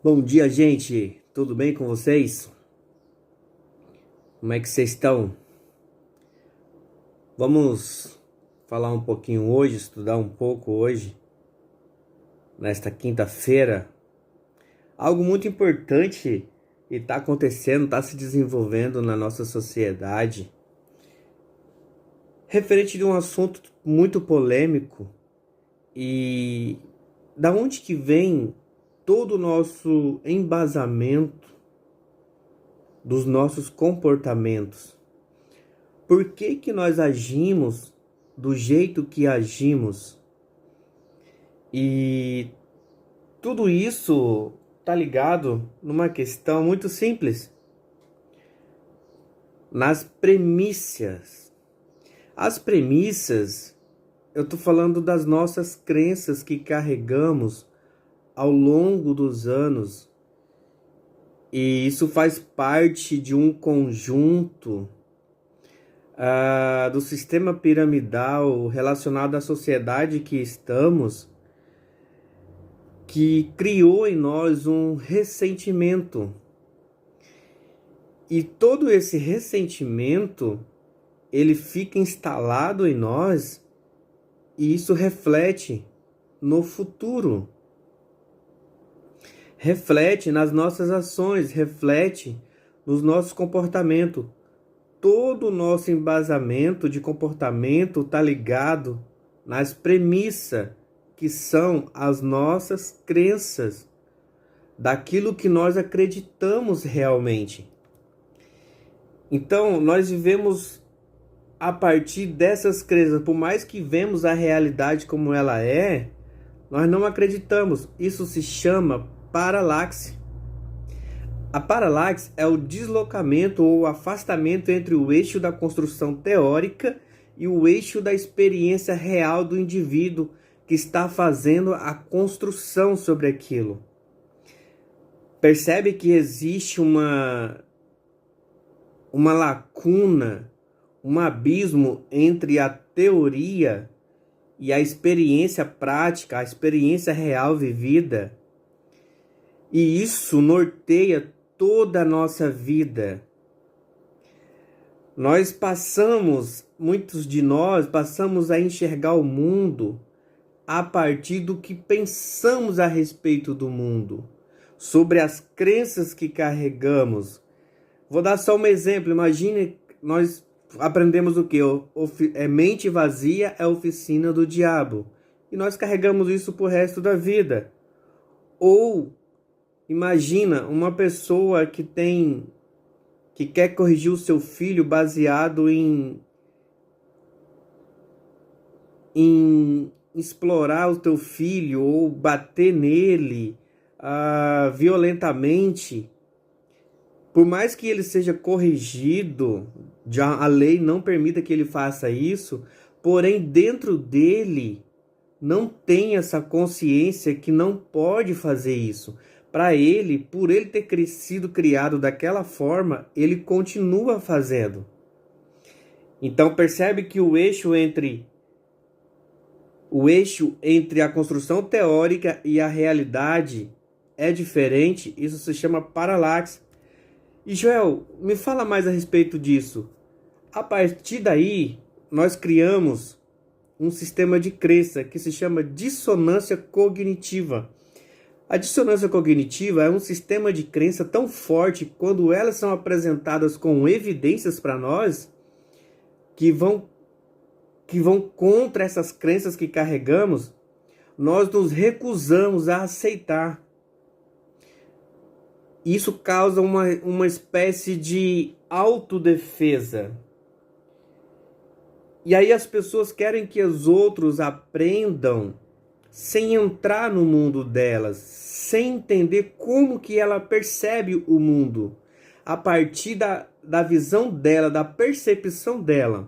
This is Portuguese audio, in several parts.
Bom dia, gente. Tudo bem com vocês? Como é que vocês estão? Vamos falar um pouquinho hoje, estudar um pouco hoje, nesta quinta-feira. Algo muito importante está acontecendo, está se desenvolvendo na nossa sociedade, referente de um assunto muito polêmico. E da onde que vem todo o nosso embasamento dos nossos comportamentos? Por que que nós agimos do jeito que agimos? E tudo isso tá ligado numa questão muito simples, nas premissas. As premissas, eu tô falando das nossas crenças que carregamos ao longo dos anos, e isso faz parte de um conjunto do sistema piramidal relacionado à sociedade que estamos, que criou em nós um ressentimento. E todo esse ressentimento, ele fica instalado em nós e isso reflete no futuro. Reflete nas nossas ações, reflete nos nossos comportamentos. Todo o nosso embasamento de comportamento está ligado nas premissas, que são as nossas crenças, daquilo que nós acreditamos realmente. Então, nós vivemos a partir dessas crenças. Por mais que vemos a realidade como ela é, nós não acreditamos. Isso se chama paralaxe. A paralaxe é o deslocamento ou afastamento entre o eixo da construção teórica e o eixo da experiência real do indivíduo que está fazendo a construção sobre aquilo. Percebe que existe uma lacuna, um abismo entre a teoria e a experiência prática, a experiência real vivida. E isso norteia toda a nossa vida. Muitos de nós passamos a enxergar o mundo a partir do que pensamos a respeito do mundo, sobre as crenças que carregamos. Vou dar só um exemplo. Imagine, nós aprendemos o quê? Mente vazia é oficina do diabo. E nós carregamos isso pro resto da vida. Ou imagina uma pessoa que quer corrigir o seu filho baseado em explorar o teu filho ou bater nele violentamente. Por mais que ele seja corrigido, já a lei não permita que ele faça isso, porém dentro dele não tem essa consciência que não pode fazer isso. Para ele, por ele ter sido criado daquela forma, ele continua fazendo. Então percebe que o eixo entre a construção teórica e a realidade é diferente. Isso se chama paralaxe. E Joel, me fala mais a respeito disso. A partir daí, nós criamos um sistema de crença que se chama dissonância cognitiva. A dissonância cognitiva é um sistema de crença tão forte quando elas são apresentadas com evidências para nós que vão contra essas crenças que carregamos, nós nos recusamos a aceitar. Isso causa uma espécie de autodefesa. E aí as pessoas querem que os outros aprendam sem entrar no mundo delas, sem entender como que ela percebe o mundo, a partir da visão dela, da percepção dela.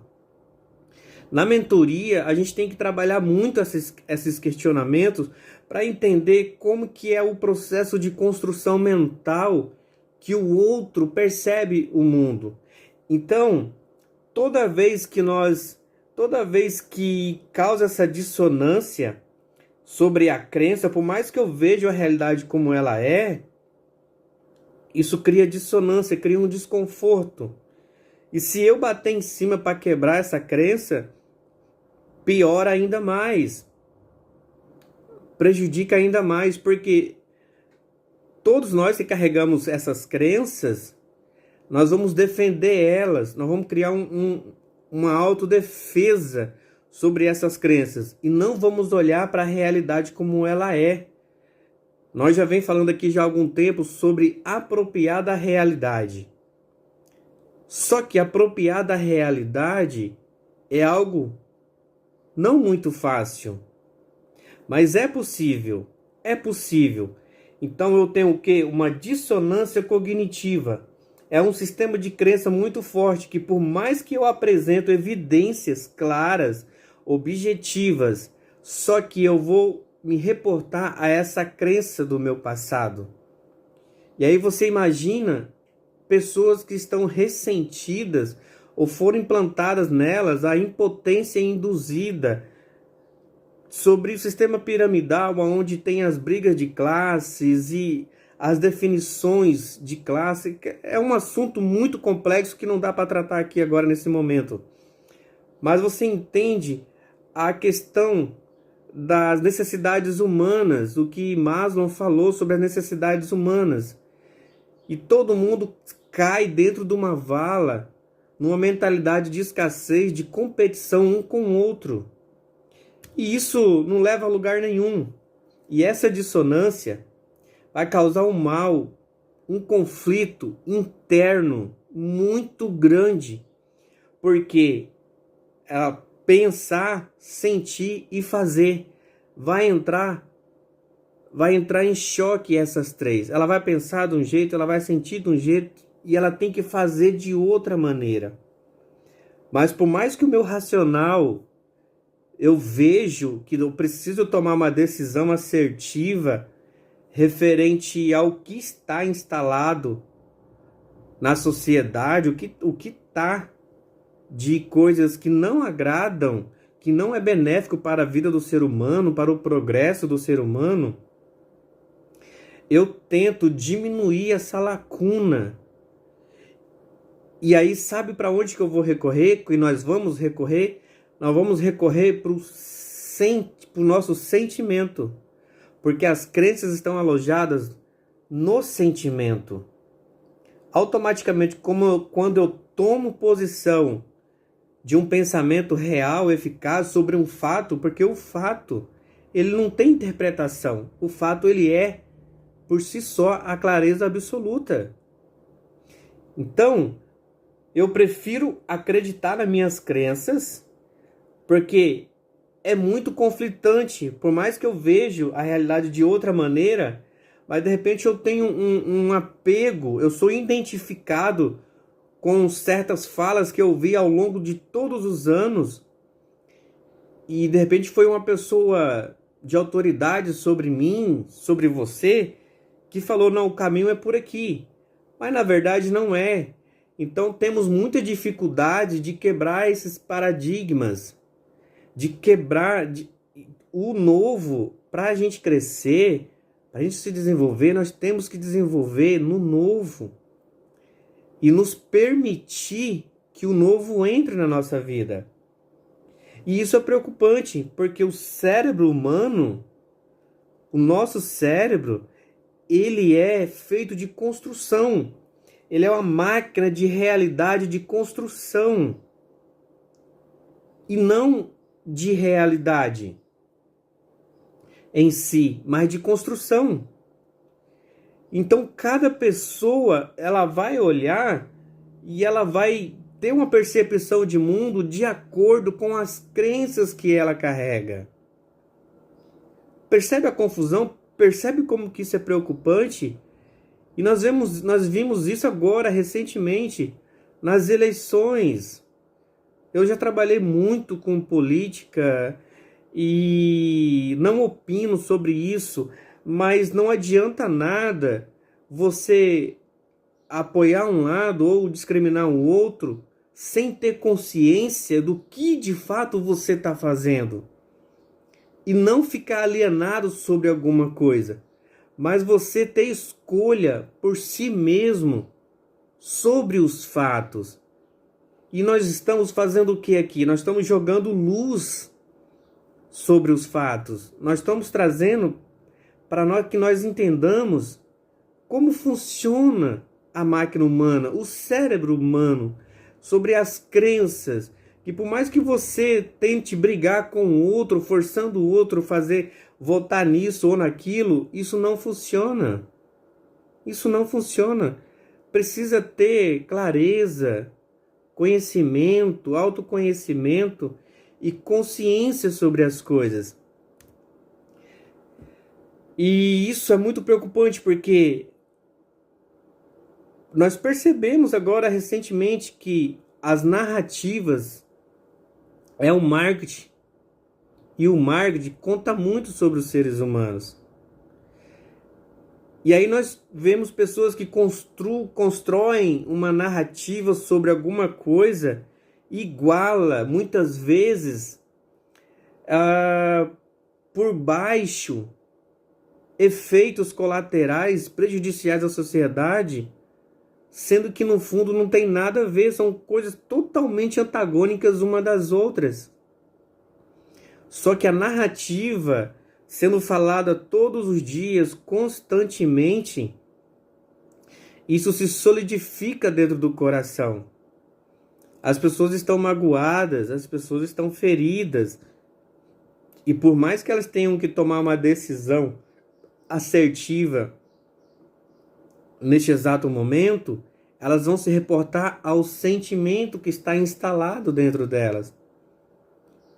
Na mentoria, a gente tem que trabalhar muito esses questionamentos para entender como que é o processo de construção mental que o outro percebe o mundo. Então, toda vez que causa essa dissonância sobre a crença, por mais que eu veja a realidade como ela é, Isso cria dissonância, cria um desconforto. E se eu bater em cima para quebrar essa crença, piora ainda mais. Prejudica ainda mais, porque todos nós que carregamos essas crenças, nós vamos defender elas, nós vamos criar uma autodefesa sobre essas crenças e não vamos olhar para a realidade como ela é. Nós já vem falando aqui já há algum tempo sobre apropriar da realidade. Só que apropriar da realidade é algo não muito fácil, mas é possível, é possível. Então eu tenho o quê? Uma dissonância cognitiva. É um sistema de crença muito forte que, por mais que eu apresento evidências claras, objetivas, só que eu vou me reportar a essa crença do meu passado. E aí você imagina pessoas que estão ressentidas ou foram implantadas nelas a impotência induzida sobre o sistema piramidal, onde tem as brigas de classes e as definições de classe. É um assunto muito complexo que não dá para tratar aqui agora nesse momento. Mas você entende a questão das necessidades humanas, o que Maslow falou sobre as necessidades humanas. E todo mundo cai dentro de uma vala, numa mentalidade de escassez, de competição um com o outro. E isso não leva a lugar nenhum. E essa dissonância vai causar um mal, um conflito interno muito grande. Porque ela pensar, sentir e fazer vai entrar em choque essas três. Ela vai pensar de um jeito, ela vai sentir de um jeito e ela tem que fazer de outra maneira. Mas por mais que o meu racional, eu vejo que eu preciso tomar uma decisão assertiva referente ao que está instalado na sociedade, o que está de coisas que não agradam, que não é benéfico para a vida do ser humano, para o progresso do ser humano, eu tento diminuir essa lacuna. E aí sabe para onde que eu vou recorrer? Que nós vamos recorrer? Nós vamos recorrer para o nosso sentimento. Porque as crenças estão alojadas no sentimento. Automaticamente, quando eu tomo posição de um pensamento real, eficaz sobre um fato, porque o fato, ele não tem interpretação. O fato, ele é, por si só, a clareza absoluta. Então, eu prefiro acreditar nas minhas crenças, porque é muito conflitante. Por mais que eu vejo a realidade de outra maneira, mas de repente eu tenho um apego, eu sou identificado com certas falas que eu vi ao longo de todos os anos, e de repente foi uma pessoa de autoridade sobre mim, sobre você, que falou, não, o caminho é por aqui. Mas na verdade não é. Então temos muita dificuldade de quebrar esses paradigmas, de quebrar o novo. Para a gente crescer, para a gente se desenvolver, nós temos que desenvolver no novo e nos permitir que o novo entre na nossa vida. E isso é preocupante, porque o cérebro humano, o nosso cérebro, ele é feito de construção. Ele é uma máquina de realidade de construção e não de realidade em si, mas de construção. Então, cada pessoa, ela vai olhar e ela vai ter uma percepção de mundo de acordo com as crenças que ela carrega. Percebe a confusão? Percebe como que isso é preocupante? E nós vimos isso agora, recentemente, nas eleições. Eu já trabalhei muito com política e não opino sobre isso, mas não adianta nada você apoiar um lado ou discriminar o outro sem ter consciência do que de fato você está fazendo. E não ficar alienado sobre alguma coisa. mas você ter escolha por si mesmo sobre os fatos. E nós estamos fazendo o que aqui? Nós estamos jogando luz sobre os fatos. Nós estamos trazendo para nós que nós entendamos como funciona a máquina humana, o cérebro humano, sobre as crenças, que por mais que você tente brigar com o outro, forçando o outro a fazer votar nisso ou naquilo, isso não funciona. Isso não funciona. Precisa ter clareza, conhecimento, autoconhecimento e consciência sobre as coisas. E isso é muito preocupante porque nós percebemos agora recentemente que as narrativas é o marketing. E o marketing conta muito sobre os seres humanos. E aí nós vemos pessoas que constroem uma narrativa sobre alguma coisa, iguala muitas vezes por baixo efeitos colaterais prejudiciais à sociedade, sendo que no fundo não tem nada a ver, são coisas totalmente antagônicas uma das outras. Só que a narrativa sendo falada todos os dias, constantemente, isso se solidifica dentro do coração. As pessoas estão magoadas, as pessoas estão feridas. E por mais que elas tenham que tomar uma decisão assertiva neste exato momento, elas vão se reportar ao sentimento que está instalado dentro delas.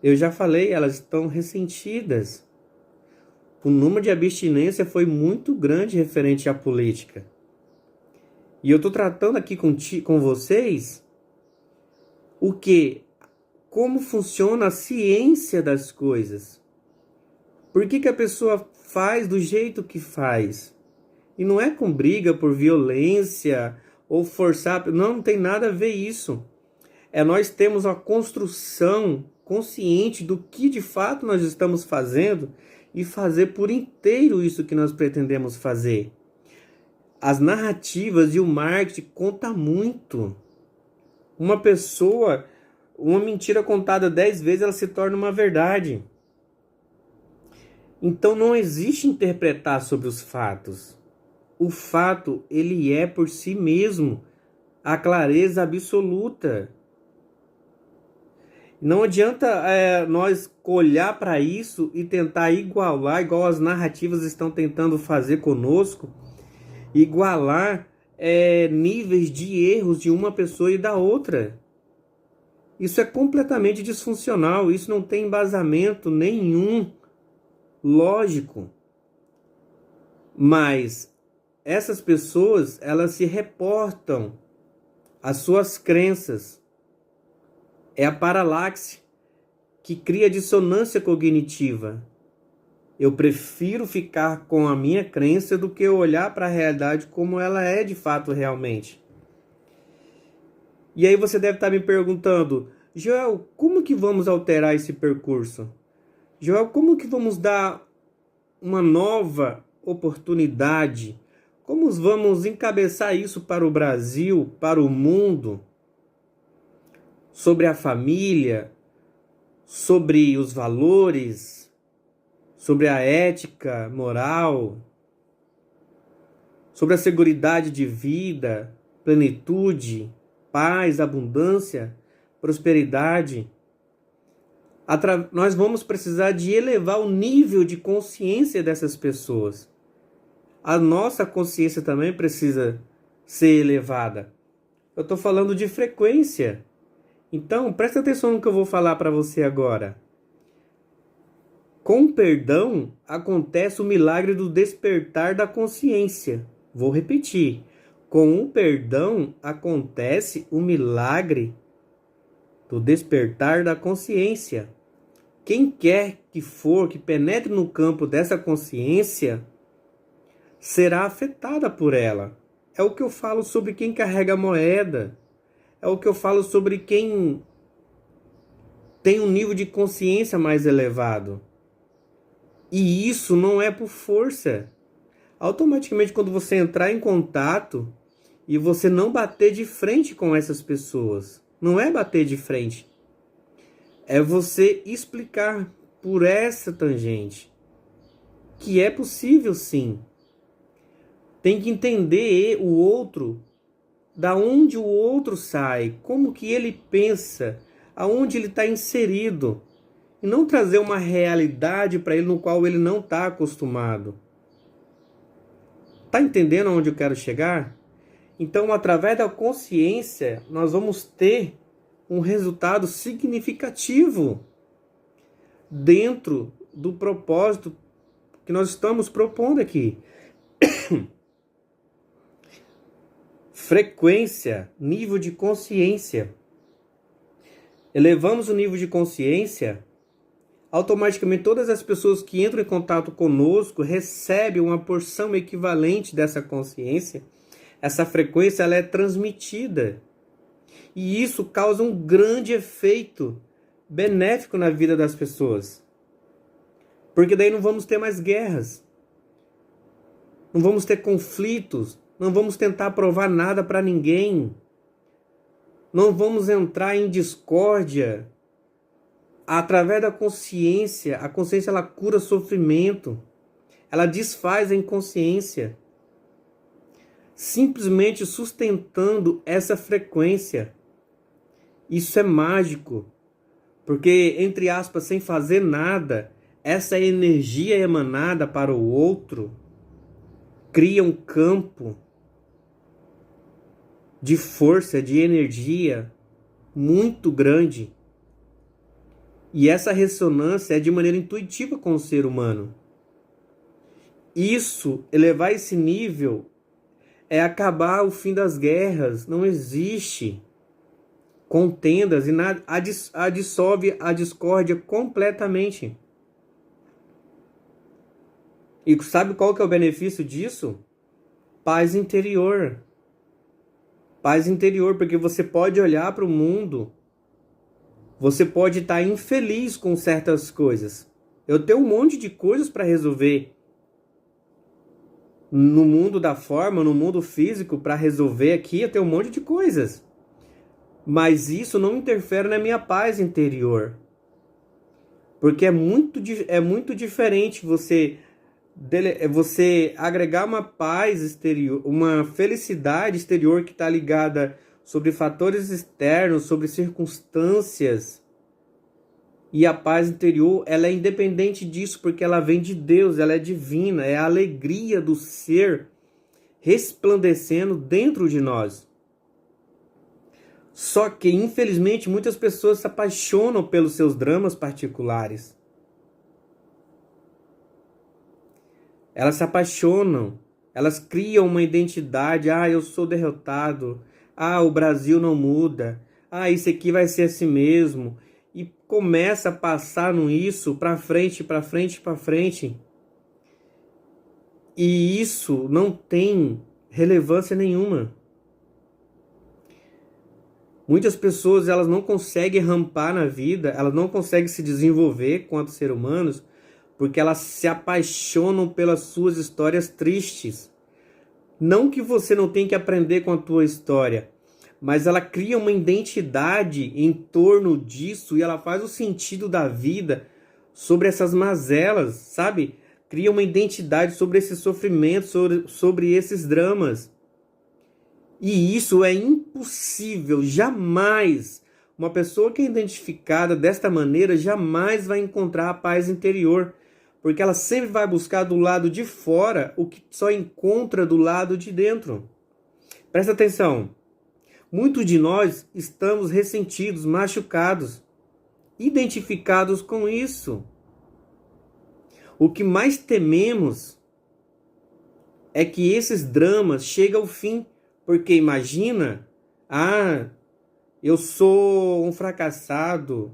Eu já falei, elas estão ressentidas. O número de abstinência foi muito grande referente à política. E eu estou tratando aqui com vocês como funciona a ciência das coisas. Por que a pessoa faz do jeito que faz? E não é com briga por violência ou forçar. Não tem nada a ver isso. Nós temos uma construção consciente do que de fato nós estamos fazendo e fazer por inteiro isso que nós pretendemos fazer. As narrativas e o marketing contam muito. Uma mentira contada 10 vezes, ela se torna uma verdade. Então não existe interpretar sobre os fatos. O fato, ele é por si mesmo a clareza absoluta. Não adianta nós olhar para isso e tentar igualar, igual as narrativas estão tentando fazer conosco, igualar níveis de erros de uma pessoa e da outra. Isso é completamente disfuncional, isso não tem embasamento nenhum lógico. Mas essas pessoas, elas se reportam às suas crenças. É a paralaxe que cria dissonância cognitiva. Eu prefiro ficar com a minha crença do que olhar para a realidade como ela é de fato realmente. E aí você deve estar me perguntando, Joel, como que vamos alterar esse percurso? Joel, como que vamos dar uma nova oportunidade? Como vamos encabeçar isso para o Brasil, para o mundo? Sobre a família, sobre os valores, sobre a ética, moral, sobre a seguridade de vida, plenitude, paz, abundância, prosperidade. Nós vamos precisar de elevar o nível de consciência dessas pessoas. A nossa consciência também precisa ser elevada. Eu estou falando de frequência. Então, presta atenção no que eu vou falar para você agora. Com perdão, acontece o milagre do despertar da consciência. Vou repetir. Com o perdão, acontece o milagre do despertar da consciência. Quem quer que for que penetre no campo dessa consciência, será afetada por ela. É o que eu falo sobre quem carrega a moeda. É o que eu falo sobre quem tem um nível de consciência mais elevado. E isso não é por força. Automaticamente, quando você entrar em contato e você não bater de frente com essas pessoas, não é bater de frente, é você explicar por essa tangente que é possível sim. Tem que entender o outro, da onde o outro sai, como que ele pensa, aonde ele está inserido, e não trazer uma realidade para ele no qual ele não está acostumado. Tá entendendo aonde eu quero chegar? Então, através da consciência, nós vamos ter um resultado significativo dentro do propósito que nós estamos propondo aqui. Frequência, nível de consciência. Elevamos o nível de consciência, automaticamente todas as pessoas que entram em contato conosco recebem uma porção equivalente dessa consciência. Essa frequência ela é transmitida. E isso causa um grande efeito benéfico na vida das pessoas. Porque daí não vamos ter mais guerras. Não vamos ter conflitos. Não vamos tentar provar nada para ninguém. Não vamos entrar em discórdia. Através da consciência, a consciência ela cura sofrimento. Ela desfaz a inconsciência. Simplesmente sustentando essa frequência. Isso é mágico. Porque, entre aspas, sem fazer nada, essa energia emanada para o outro cria um campo de força, de energia muito grande. E essa ressonância é de maneira intuitiva com o ser humano. Isso, elevar esse nível, é acabar o fim das guerras. Não existe contendas e nada, dissolve a discórdia completamente. E sabe qual que é o benefício disso? Paz interior. Paz interior, porque você pode olhar para o mundo, você pode estar infeliz com certas coisas. Eu tenho um monte de coisas para resolver no mundo da forma, no mundo físico, para resolver aqui, eu tenho um monte de coisas. Mas isso não interfere na minha paz interior. Porque é muito diferente você agregar uma paz exterior, uma felicidade exterior que está ligada sobre fatores externos, sobre circunstâncias. E a paz interior, ela é independente disso, porque ela vem de Deus, ela é divina, é a alegria do ser resplandecendo dentro de nós. Só que, infelizmente, muitas pessoas se apaixonam pelos seus dramas particulares. Elas se apaixonam, elas criam uma identidade. Ah, eu sou derrotado. Ah, o Brasil não muda. Ah, isso aqui vai ser assim mesmo. E começa a passar no isso para frente, para frente, para frente. E isso não tem relevância nenhuma. Muitas pessoas elas não conseguem rampar na vida, elas não conseguem se desenvolver quanto seres humanos, porque elas se apaixonam pelas suas histórias tristes. Não que você não tenha que aprender com a tua história, mas ela cria uma identidade em torno disso e ela faz o sentido da vida sobre essas mazelas, sabe? Cria uma identidade sobre esse sofrimento, sobre esses dramas. E isso é impossível, jamais. Uma pessoa que é identificada desta maneira jamais vai encontrar a paz interior, porque ela sempre vai buscar do lado de fora o que só encontra do lado de dentro. Presta atenção. Muitos de nós estamos ressentidos, machucados, identificados com isso. O que mais tememos é que esses dramas cheguem ao fim. Porque imagina, eu sou um fracassado,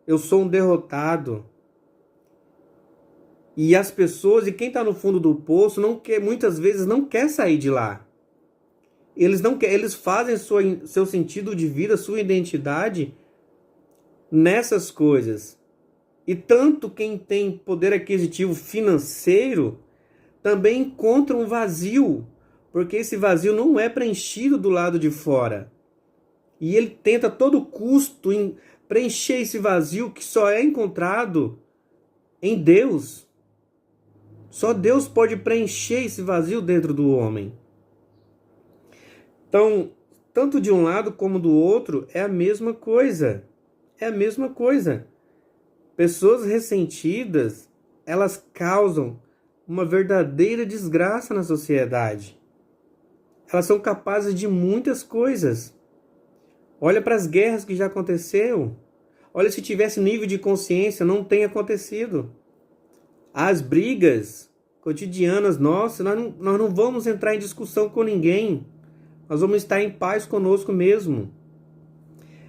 eu sou um derrotado. E as pessoas, e quem está no fundo do poço, muitas vezes não quer sair de lá. Eles fazem seu sentido de vida, sua identidade nessas coisas. E tanto quem tem poder aquisitivo financeiro também encontra um vazio, porque esse vazio não é preenchido do lado de fora. E ele tenta a todo custo preencher esse vazio que só é encontrado em Deus. Só Deus pode preencher esse vazio dentro do homem. Então, tanto de um lado como do outro, é a mesma coisa. É a mesma coisa. Pessoas ressentidas, elas causam uma verdadeira desgraça na sociedade. Elas são capazes de muitas coisas. Olha para as guerras que já aconteceram. Olha, se tivesse nível de consciência, não tem acontecido. As brigas cotidianas, nossa, nós não vamos entrar em discussão com ninguém. Nós vamos estar em paz conosco mesmo.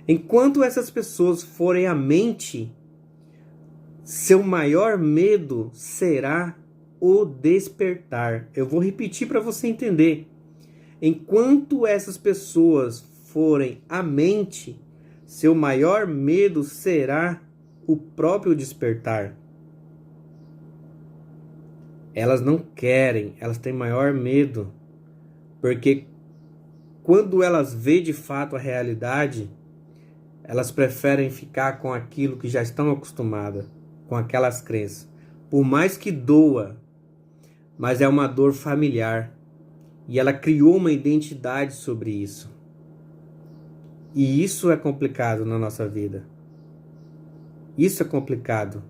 Enquanto essas pessoas forem a mente, seu maior medo será o despertar. Eu vou repetir para você entender. Enquanto essas pessoas forem a mente, seu maior medo será o próprio despertar. Elas não querem, elas têm maior medo, porque quando elas veem de fato a realidade, elas preferem ficar com aquilo que já estão acostumadas, com aquelas crenças. Por mais que doa, mas é uma dor familiar. E ela criou uma identidade sobre isso. E isso é complicado na nossa vida. Isso é complicado.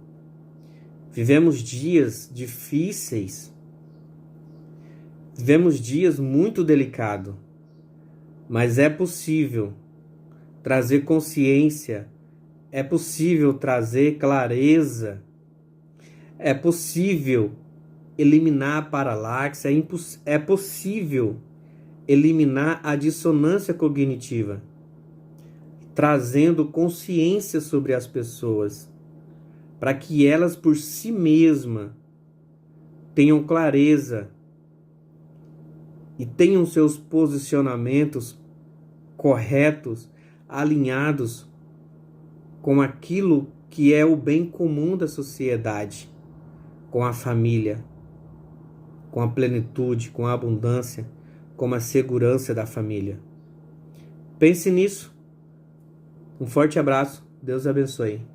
Vivemos dias difíceis. Vivemos dias muito delicados. Mas é possível trazer consciência. É possível trazer clareza. É possível eliminar a paralaxe. É possível eliminar a dissonância cognitiva, trazendo consciência sobre as pessoas, para que elas por si mesmas tenham clareza e tenham seus posicionamentos corretos, alinhados com aquilo que é o bem comum da sociedade, com a família, com a plenitude, com a abundância, com a segurança da família. Pense nisso. Um forte abraço. Deus abençoe.